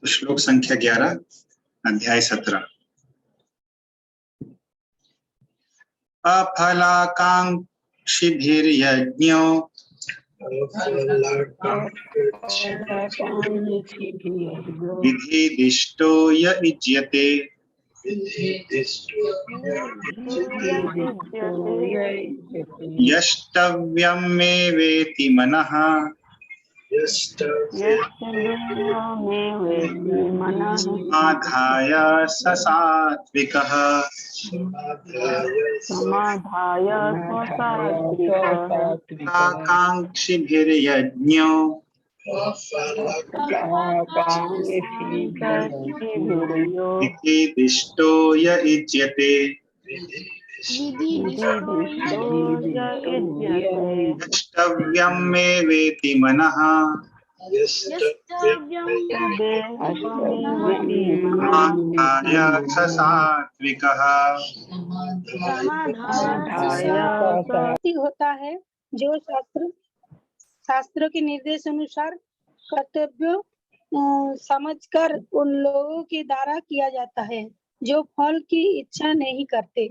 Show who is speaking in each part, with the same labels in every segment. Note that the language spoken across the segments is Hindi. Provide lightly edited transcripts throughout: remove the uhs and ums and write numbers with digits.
Speaker 1: श्लोक संख्या 11 अध्याय 17। अफलाकांक्षिभिर्यज्ञो विधिदिष्टो य युज्यते यष्टव्यं मे वेति मनः समाधाय स सात्विकः। आकांक्षिभिर्यज्ञो विधिदिष्टो य युज्यते यष्टव्यं मे वेति मनः समाधाय स सात्विकः।
Speaker 2: होता है जो शास्त्रों के निर्देश अनुसार कर्तव्य समझकर उन लोगों के द्वारा किया जाता है जो फल की इच्छा नहीं करते।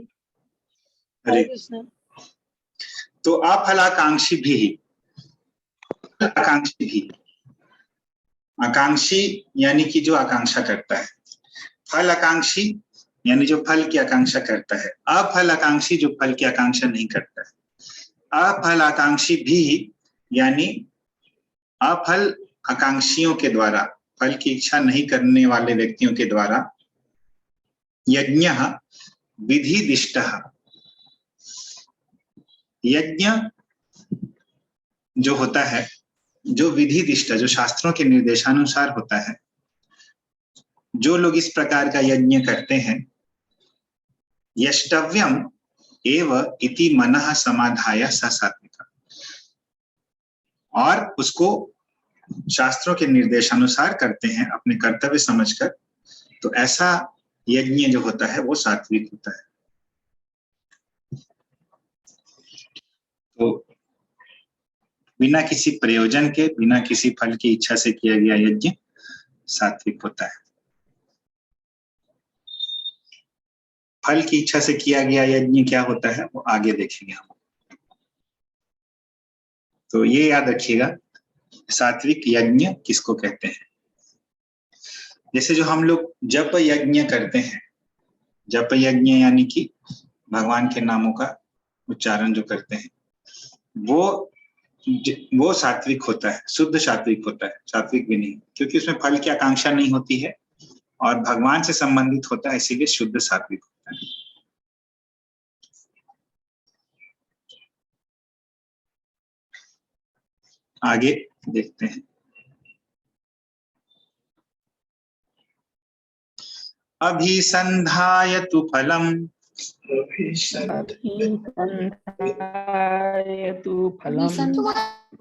Speaker 2: हरे कृष्ण।
Speaker 1: तो अफलाकांक्षी भी, आकांक्षी यानी कि जो आकांक्षा करता है, फल आकांक्षी यानी जो फल की आकांक्षा करता है, अफल आकांक्षी जो फल की आकांक्षा नहीं करता है। अफल आकांक्षी भी यानी अफल आकांक्षियों के द्वारा, फल की इच्छा नहीं करने वाले व्यक्तियों के द्वारा यज्ञ विधिदिष्टः, यज्ञ जो होता है, जो विधिदिष्ट, जो शास्त्रों के निर्देशानुसार होता है, जो लोग इस प्रकार का यज्ञ करते हैं, यष्टव्यम एव इति मनः समाधाय स सात्विकः, और उसको शास्त्रों के निर्देशानुसार करते हैं अपने कर्तव्य समझकर, तो ऐसा यज्ञ जो होता है वो सात्विक होता है। तो बिना किसी प्रयोजन के, बिना किसी फल की इच्छा से किया गया यज्ञ सात्विक होता है। फल की इच्छा से किया गया यज्ञ क्या होता है वो आगे देखेंगे हम। तो ये याद रखिएगा, सात्विक यज्ञ किसको कहते हैं। जैसे जो हम लोग जप यज्ञ करते हैं, जप यज्ञ यानी कि भगवान के नामों का उच्चारण जो करते हैं, वो सात्विक होता है, शुद्ध सात्विक होता है, सात्विक भी नहीं, क्योंकि उसमें फल की आकांक्षा नहीं होती है और भगवान से संबंधित होता है, इसीलिए शुद्ध सात्विक होता है। आगे देखते हैं। अभिसंधाय तु फलम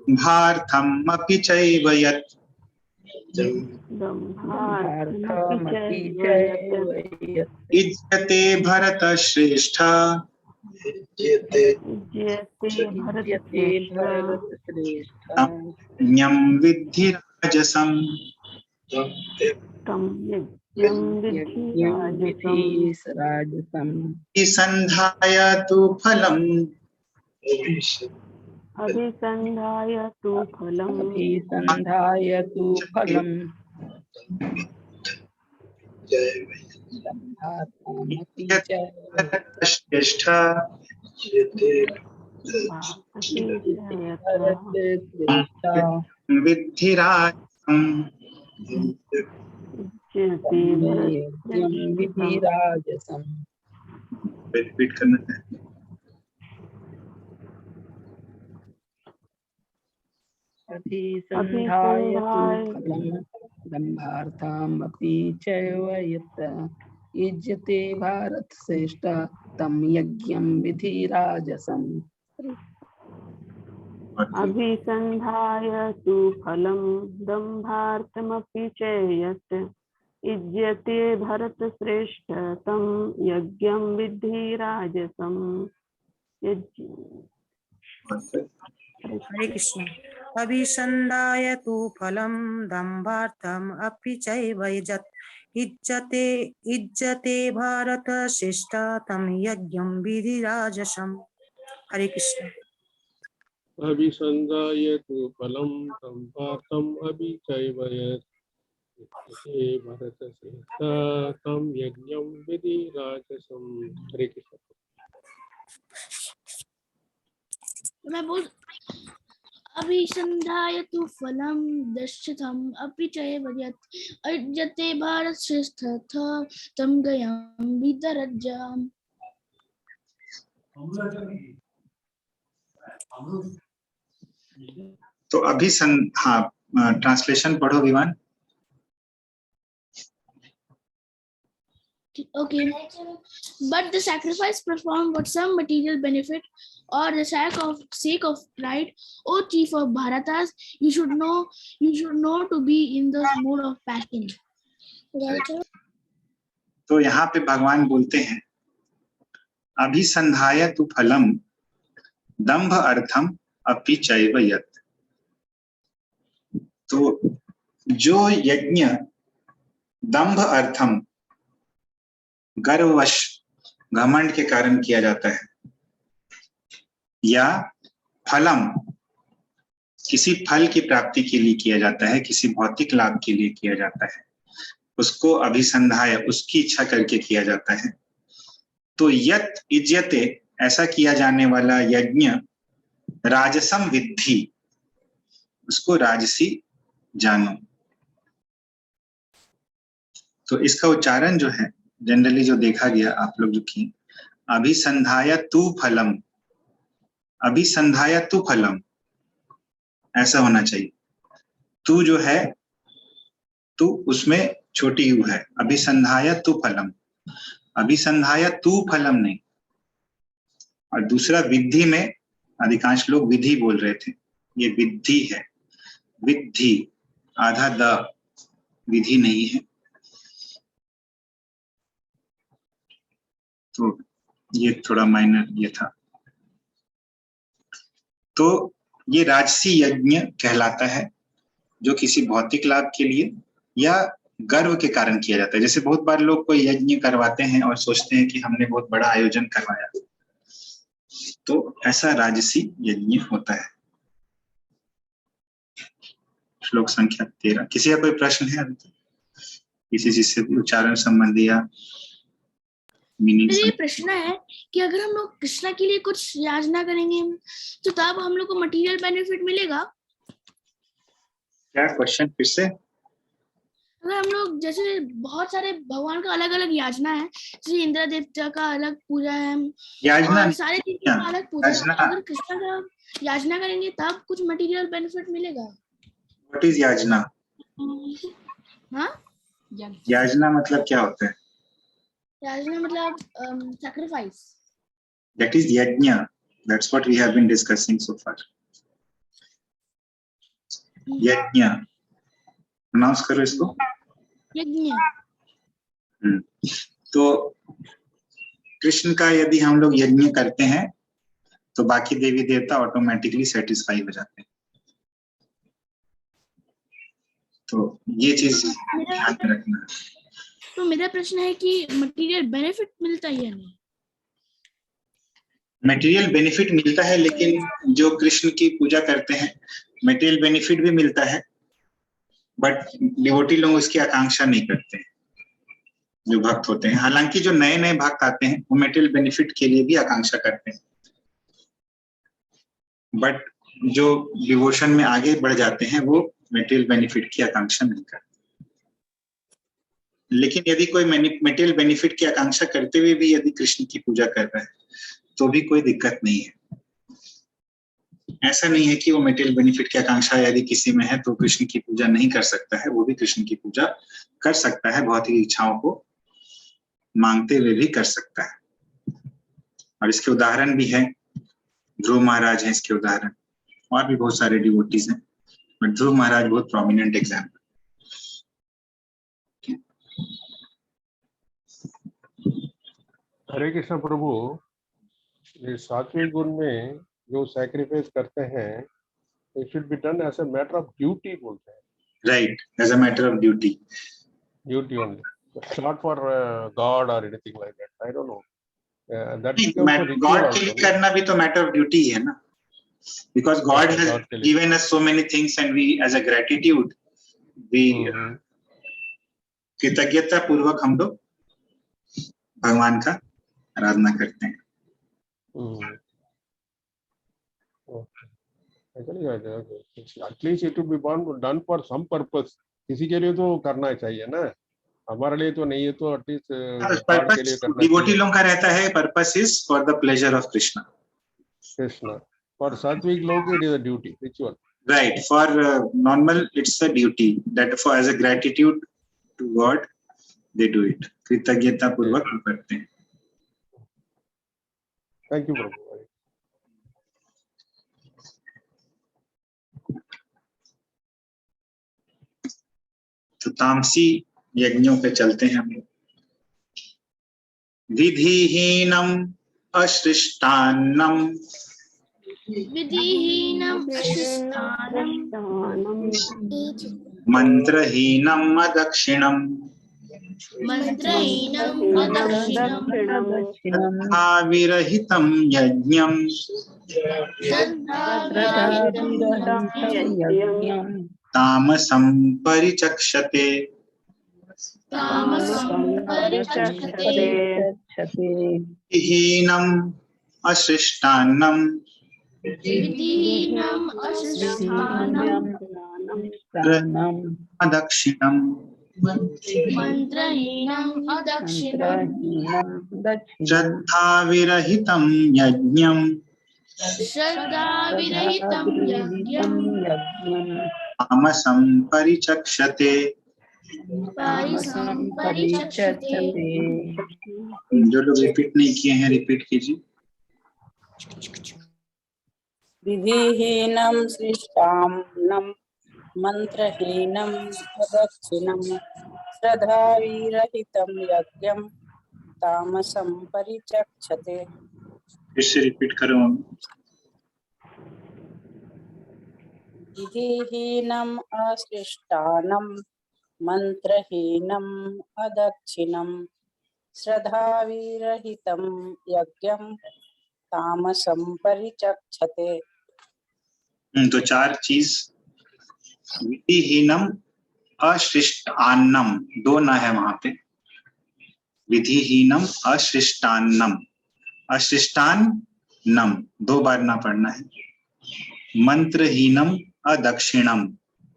Speaker 1: भार्थम अपि चैव यत् इज्यते भरत श्रेष्ठ यज्ञं विद्धि राजसम्। अभिसंधाय तु फलम् श्रेष्ठ विद्धि राजसम्। रिपीट करना है।
Speaker 3: अभिसंधाय तु फलं दम्भार्थमपि चैव यत् युज्यते भारत श्रेष्ठ तं यज्ञं विधि राजसम्।
Speaker 4: अभिसंधाय तु फलं दम्भार्थमपि च यत् युज्यते भरत श्रेष्ठ तं यज्ञं विद्धि राजसम्। हरे कृष्ण।
Speaker 5: अभिसन्धाय तु फलं दम्भार्थम् अपि चैव यत् इज्जते भारत श्रेष्ठ तं यज्ञं विधिराजसम्। हरे कृष्ण।
Speaker 6: अभिसन्धाय तु फलं दम्भार्थम् अपि चैव यत् इज्जते भरतश्रेष्ठ तं यज्ञं विधिराजसम्। हरे कृष्ण।
Speaker 7: मैं बोल अभिसन्धाय तु फलं दर्शितम् अपि चैव यत् अज्यते भारत श्रेष्ठ तं गयं विदरज्जाम्।
Speaker 1: तो अभी हाँ, ट्रांसलेशन पढ़ो विमान।
Speaker 7: Okay, but the sacrifice performed for some material benefit or the sake of pride, O chief of Bharatas, you should know to be in the mood of passion.
Speaker 1: तो यहाँ पे भगवान बोलते हैं अभिसंधाय तु फलम दंभ अर्थम अपि चैव यत्। तो जो यज्ञ दंभ अर्थम गर्ववश घमंड के कारण किया जाता है या फलम किसी फल की प्राप्ति के लिए किया जाता है, किसी भौतिक लाभ के लिए किया जाता है, उसको अभिसंधाय उसकी इच्छा करके किया जाता है। तो यत् इज्यते ऐसा किया जाने वाला यज्ञ राजसम विद्धि, उसको राजसी जानो। तो इसका उच्चारण जो है जनरली जो देखा गया आप लोग जो किए, अभिसंधाय तु फलम, अभिसंधाय तु फलम ऐसा होना चाहिए। तू जो है तू उसमें छोटी यू है, अभिसंधाय तु फलम, अभिसंधाय तु फलम नहीं। और दूसरा विद्धि में अधिकांश लोग विधि बोल रहे थे, ये विद्धि है, विद्धि आधा द विधि नहीं है। तो ये थोड़ा माइनर ये था। तो ये राजसी यज्ञ कहलाता है जो किसी भौतिक लाभ के लिए या गर्व के कारण किया जाता है। जैसे बहुत बार लोग कोई यज्ञ करवाते हैं और सोचते हैं कि हमने बहुत बड़ा आयोजन करवाया, तो ऐसा राजसी यज्ञ होता है। श्लोक संख्या 13। किसी का कोई प्रश्न है अभी तक किसी चीज से उच्चारण संबंधी या मीनिंग?
Speaker 7: मेरा ये प्रश्न है कि अगर हम लोग कृष्णा के लिए कुछ याचना करेंगे तो तब हम लोग को मटेरियल बेनिफिट मिलेगा?
Speaker 1: क्या क्वेश्चन फिर से?
Speaker 7: अगर हम लोग जैसे बहुत सारे भगवान का अलग अलग याचना है, जैसे इंद्र देवता का अलग पूजा है
Speaker 1: याचना
Speaker 7: और सारे चीजों का अलग पूजा
Speaker 1: याचना।
Speaker 7: है, अगर कृष्णा का याचना करेंगे तब कुछ मटेरियल बेनिफिट मिलेगा?
Speaker 1: व्हाट इज याचना?
Speaker 7: हाँ,
Speaker 1: याचना मतलब क्या होता है?
Speaker 7: याचना मतलब sacrifice.
Speaker 1: That is yajna. That's what we have been discussing so far. यज्ञ प्रोनाउंस करो इसको।
Speaker 7: यज्ञ।
Speaker 1: तो कृष्ण का यदि हम लोग यज्ञ करते हैं तो बाकी देवी देवता ऑटोमेटिकली सेटिस्फाई हो जाते हैं। तो ये चीज ध्यान में रखना है।
Speaker 7: तो मेरा प्रश्न है कि मटेरियल बेनिफिट मिलता है या नहीं?
Speaker 1: मटेरियल बेनिफिट मिलता है, लेकिन जो कृष्ण की पूजा करते हैं मटेरियल बेनिफिट भी मिलता है, बट डिवोटी लोग इसकी आकांक्षा नहीं करते हैं जो भक्त होते हैं। हालांकि जो नए नए भक्त आते हैं वो मटेरियल बेनिफिट के लिए भी आकांक्षा करते हैं, बट जो डिवोशन में आगे बढ़ जाते हैं वो मटेरियल बेनिफिट की आकांक्षा नहीं करते। लेकिन यदि कोई मटेरियल बेनिफिट की आकांक्षा करते हुए भी यदि कृष्ण की पूजा कर रहा है तो भी कोई दिक्कत नहीं है। ऐसा नहीं है कि वो मटेरियल बेनिफिट की आकांक्षा यदि किसी में है तो कृष्ण की पूजा नहीं कर सकता है, वो भी कृष्ण की पूजा कर सकता है, भौतिक इच्छाओं को मांगते हुए भी कर सकता है। और इसके उदाहरण भी है, ध्रुव महाराज है इसके उदाहरण, और भी बहुत सारे डिवोटीज हैं, बट ध्रुव महाराज बहुत प्रोमिनेंट एग्जाम्पल।
Speaker 6: हरे कृष्ण प्रभु, ये सात्विक गुण में जो सैक्रिफाइस करते हैं It should be done as a matter of duty बोलते हैं.
Speaker 1: Right, as a matter of duty.
Speaker 6: Duty only. It's not for God or anything like that. I don't know. That becomes a ritual
Speaker 1: God के
Speaker 6: also,
Speaker 1: लिए
Speaker 6: no?
Speaker 1: करना भी तो matter of duty ही है ना, because God
Speaker 6: Okay,
Speaker 1: has
Speaker 6: God के लिए.
Speaker 1: given us so many things and we as a gratitude we कृतज्ञता पूर्वक हम लोग भगवान का आराधना करते हैं.
Speaker 6: Okay. Actually, at least it will be done for some purpose. किसी के लिए तो करना चाहिए ना, हमारे लिए तो नहीं है, तो एटलीस्ट गॉड के लिए करना
Speaker 1: डिवोटी
Speaker 6: चाहिए.
Speaker 1: लोगों का रहता है purpose is for the pleasure of Krishna.
Speaker 6: Krishna. For सात्विक लोग it is a duty, ritual.
Speaker 1: Right, for normal it's a duty that for as a gratitude to God they do it. कृतज्ञता पूर्वक करते हैं.
Speaker 6: Thank you, Prabhu.
Speaker 1: तो तामसी यज्ञों पे चलते हैं हम लोग. विधिहीनम अश्रिष्टान्नम
Speaker 7: विधिहीनम् अशिष्टानम्
Speaker 1: मंत्रहीनम अदक्षिणम
Speaker 7: मन्त्रहीनम् अदक्षिणम्
Speaker 1: श्रद्धाविरहितं यज्ञं
Speaker 3: श्रद्धाभिरहितं
Speaker 1: तामसं परिचक्षते.
Speaker 7: तामसं परिचक्षते
Speaker 1: विधिहीनम् अशिष्टान्नं
Speaker 7: विधिहीनम् अशिष्टानम्
Speaker 1: अदक्षिणम्
Speaker 7: मन्त्रहीनम् अदक्षिणम्
Speaker 1: श्रद्धाविरहितं यज्ञं
Speaker 7: श्रद्धाविरहितं यज्ञम्
Speaker 1: तामसं परिचक्षते.
Speaker 7: तामसं परिचक्षते.
Speaker 1: जो लोग रिपीट नहीं किए हैं रिपीट कीजिए.
Speaker 8: विधिहीनं सृष्टान्नं मंत्रहीनं अदक्षिणं श्रद्धाविरहितं यज्ञं तामसं परिचक्षते.
Speaker 1: फिर से रिपीट करो.
Speaker 8: विधिहीनम् असृष्टानं मंत्रहीनम् अदक्षिणं श्रद्धाविरहितं यज्ञं तामसं परिचक्षते.
Speaker 1: तो चार चीज. विधिहीनम अशिष्टान्नम, दो ना है वहां पे. विधिहीनम अशिष्टान्नम, अशिष्टान्नम दो बार ना पढ़ना है. मंत्रहीनम अदक्षिणम,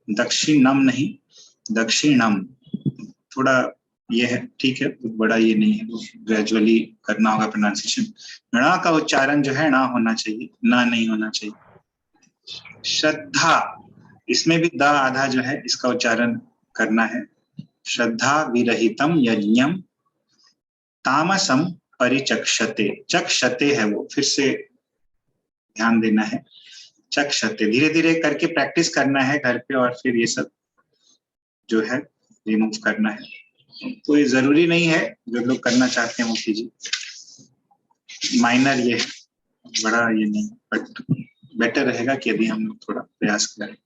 Speaker 1: दक्षिणम नहीं दक्षिणम. थोड़ा ये है ठीक है, बड़ा ये नहीं है, ग्रेजुअली करना होगा प्रोनाउंसिएशन. ण का उच्चारण जो है ना होना चाहिए, ना नहीं होना चाहिए. श्रद्धा, इसमें भी द आधा जो है इसका उच्चारण करना है. श्रद्धा विरहितम यज्ञम तामसम परिचक्षते. चक्षते है वो, फिर से ध्यान देना है. चक्षते धीरे धीरे करके प्रैक्टिस करना है घर पे, और फिर ये सब जो है रिमूव करना है. कोई जरूरी नहीं है, जो लोग करना चाहते हैं वो कीजिए. माइनर ये है, बड़ा ये नहीं, बट बेटर रहेगा कि यदि हम लोग थोड़ा प्रयास करें.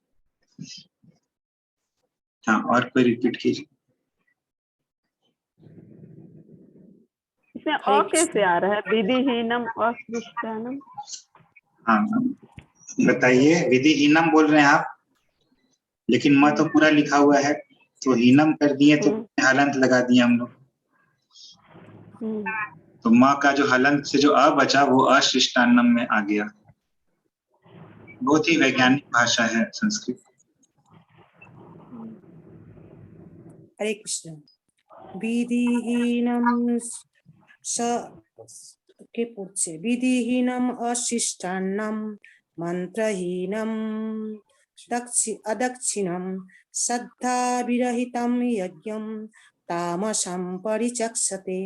Speaker 1: हाँ, और कोई रिपीट कीजिए.
Speaker 4: इसमें और कैसे आ रहा है? विधिहीनम असृष्टानम.
Speaker 1: हाँ बताइए. विधिहीनम बोल रहे हैं आप, लेकिन म तो पूरा लिखा हुआ है, तो हीनम कर दिए तो हलंत लगा दिए हम लोग. तो माँ का जो हलंत से जो अ बचा वो अशिष्टान्नम में आ गया. बहुत ही वैज्ञानिक भाषा है संस्कृत.
Speaker 5: हरे कृष्ण. विधिहीनम स के पूछे विधिहीनम अशिष्टान्नम मंत्रहीनम अदक्षिणम श्रद्धा विरहितम यज्ञम तामसं परिचक्षते.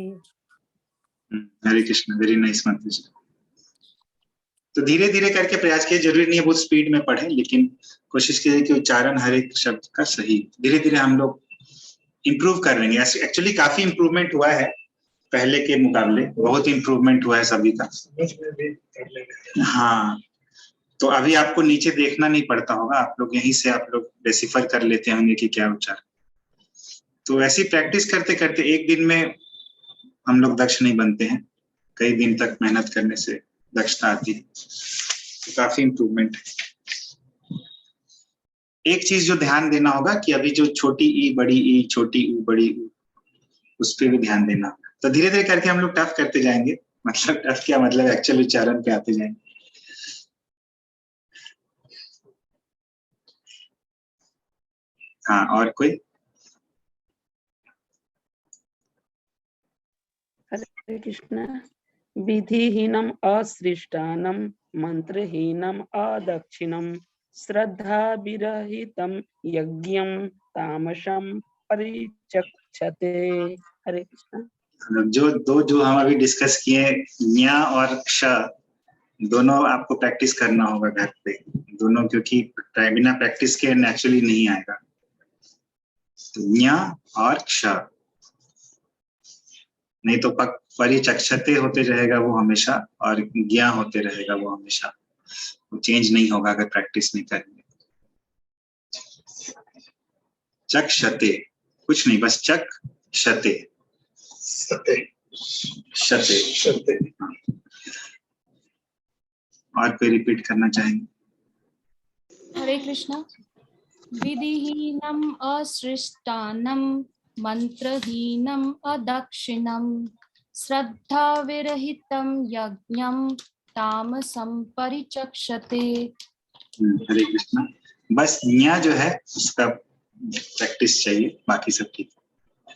Speaker 1: हरे कृष्ण, वेरी नाइस मंत्र. तो धीरे धीरे करके प्रयास किए, जरूरी नहीं है बहुत स्पीड में पढ़े, लेकिन कोशिश कीजिए कि उच्चारण हर एक शब्द का सही. धीरे धीरे हम लोग इम्प्रूव कर लेंगे. एक्चुअली काफी इम्प्रूवमेंट हुआ है पहले के मुकाबले, बहुत इम्प्रूवमेंट हुआ है सभी का. हाँ, तो अभी आपको नीचे देखना नहीं पड़ता होगा, आप लोग यहीं से आप लोग डेसिफर कर लेते होंगे कि क्या उच्चारण। तो ऐसी प्रैक्टिस करते करते एक दिन में हम लोग दक्ष नहीं बनते हैं, कई दिन तक मेहनत करने से दक्षता आती है, तो काफी इम्प्रूवमेंट है। एक चीज जो ध्यान देना होगा कि अभी जो छोटी ई बड़ी ई, छोटी ऊ बड़ी ऊ, उस पर भी ध्यान देना होगा। तो धीरे धीरे करके हम लोग टफ करते जाएंगे, मतलब टफ क्या मतलब एक्चुअल उच्चारण पे आते जाएंगे। हाँ, और कोई?
Speaker 3: हरे कृष्ण। विधिहीनम असृष्टानम मंत्रहीनम अदक्षिणम श्रद्धा विरहितम यज्ञम तामसम परिचक्षते। हरे कृष्ण।
Speaker 1: जो हम अभी डिस्कस किए, न्या और क्ष, दोनों आपको प्रैक्टिस करना होगा घर पे, दोनों, क्योंकि बिना प्रैक्टिस के नेचुरली नहीं आएगा। तो न्या और क्ष, नहीं तो परिचक्षते होते रहेगा वो हमेशा, और ज्ञा होते रहेगा वो हमेशा, वो चेंज नहीं होगा अगर प्रैक्टिस नहीं करेंगे। चक्षते, कुछ नहीं, बस चक शते, शते, शते, शते। और कोई रिपीट करना चाहेंगे?
Speaker 9: हरे कृष्णा। विधिहीनम असृष्टानम मंत्रहीनम अदक्षिणम श्रद्धा विरहितम यज्ञम तामसम परिचक्षते।
Speaker 1: हरे कृष्णा। बस न्या जो है उसका प्रैक्टिस चाहिए, बाकी सब ठीक है।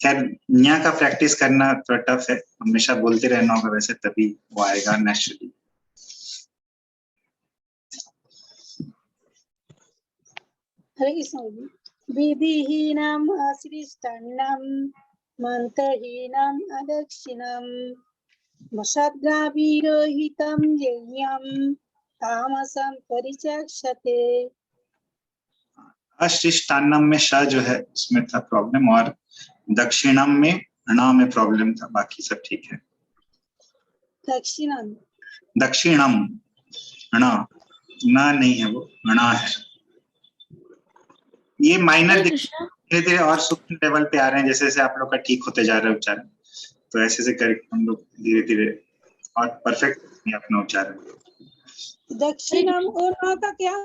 Speaker 1: खैर, न्या का प्रैक्टिस करना थोड़ा टफ है, हमेशा बोलते रहना होगा वैसे, तभी वो आएगा नेचुरली।
Speaker 2: हरे कृष्ण। विधिहीनम असृष्टान्नम मंत्रहीनम अदक्षिणम श्रद्धाविरहितं यज्ञं तामसं परिचक्षते।
Speaker 1: अशिष्टान्नम में श जो है उसमें था प्रॉब्लम, और दक्षिणम में ण में प्रॉब्लम था, बाकी सब ठीक है।
Speaker 2: दक्षिणम,
Speaker 1: दक्षिणम, ण, न नहीं है, वो ण है। ये माइनर
Speaker 7: हरे कृष्णा।
Speaker 1: धीरे धीरे और सूक्ष्म लेवल पे आ रहे हैं, जैसे जैसे आप लोग का ठीक होते जा रहा है उच्चारण, तो ऐसे ऐसे करके हम लोग धीरे धीरे और परफेक्ट अपना उच्चारण।
Speaker 2: दक्षिणम और न का क्या